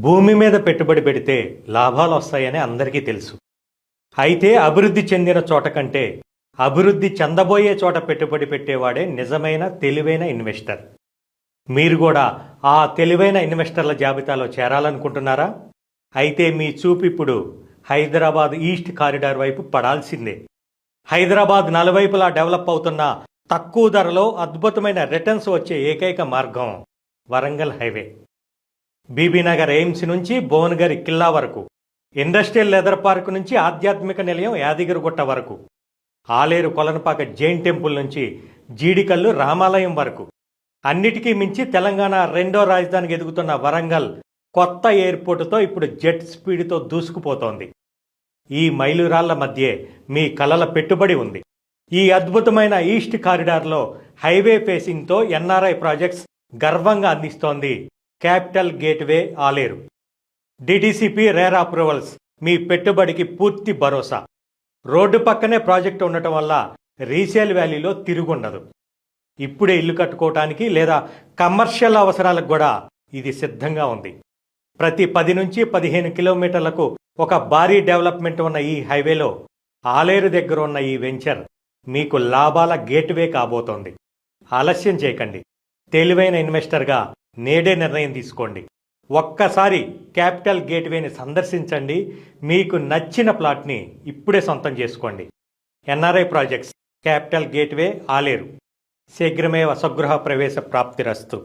భూమి మీద పెట్టుబడి పెడితే లాభాలు వస్తాయని అందరికీ తెలుసు. అయితే అభివృద్ధి చెందిన చోట కంటే అభివృద్ధి చెందబోయే చోట పెట్టుబడి పెట్టేవాడే నిజమైన తెలివైన ఇన్వెస్టర్. మీరు కూడా ఆ తెలివైన ఇన్వెస్టర్ల జాబితాలో చేరాలనుకుంటున్నారా? అయితే మీ చూపు ఇప్పుడు హైదరాబాద్ ఈస్ట్ కారిడార్ వైపు పడాల్సిందే. హైదరాబాద్ నలువైపులా డెవలప్ అవుతున్న తక్కువ ధరలో అద్భుతమైన రిటర్న్స్ వచ్చే ఏకైక మార్గం వరంగల్ హైవే. బీబీనగర్ ఎయిమ్స్ నుంచి భువనగిరి కిల్లా వరకు, ఇండస్ట్రియల్ లెదర్ పార్క్ నుంచి ఆధ్యాత్మిక నిలయం యాదగిరిగుట్ట వరకు, ఆలేరు కొలనపాక జైన్ టెంపుల్ నుంచి జీడికల్లు రామాలయం వరకు, అన్నిటికీ మించి తెలంగాణ రెండో రాజధానికి ఎదుగుతున్న వరంగల్ కొత్త ఎయిర్పోర్టుతో ఇప్పుడు జెట్ స్పీడ్తో దూసుకుపోతోంది. ఈ మైలురాళ్ల మధ్యే మీ కలల పెట్టుబడి ఉంది. ఈ అద్భుతమైన ఈస్ట్ కారిడార్లో హైవే ఫేసింగ్తో ఎన్ఆర్ఐ ప్రాజెక్ట్స్ గర్వంగా అందిస్తోంది capital gateway Aleru. DTCP RERA approvals మీ పెట్టుబడికి పూర్తి భరోసా. రోడ్డు పక్కనే ప్రాజెక్టు ఉండటం వల్ల రీసేల్ వాల్యూలో తిరుగుండదు. ఇప్పుడే ఇల్లు కట్టుకోవటానికి లేదా కమర్షియల్ అవసరాలకు కూడా ఇది సిద్ధంగా ఉంది. ప్రతి 10 నుంచి 15 కిలోమీటర్లకు ఒక భారీ డెవలప్మెంట్ ఉన్న ఈ హైవేలో ఆలేరు దగ్గర ఉన్న ఈ వెంచర్ మీకు లాభాల గేట్వే కాబోతోంది. ఆలస్యం చేయకండి. తెలివైన ఇన్వెస్టర్గా నేడే నిర్ణయం తీసుకోండి. ఒక్కసారి క్యాపిటల్ గేట్వేని సందర్శించండి. మీకు నచ్చిన ప్లాట్ని ఇప్పుడే సొంతం చేసుకోండి. NRI projects, capital gateway Aleru. శీఘ్రమేవ స్వగృహ ప్రవేశ ప్రాప్తిరస్తు.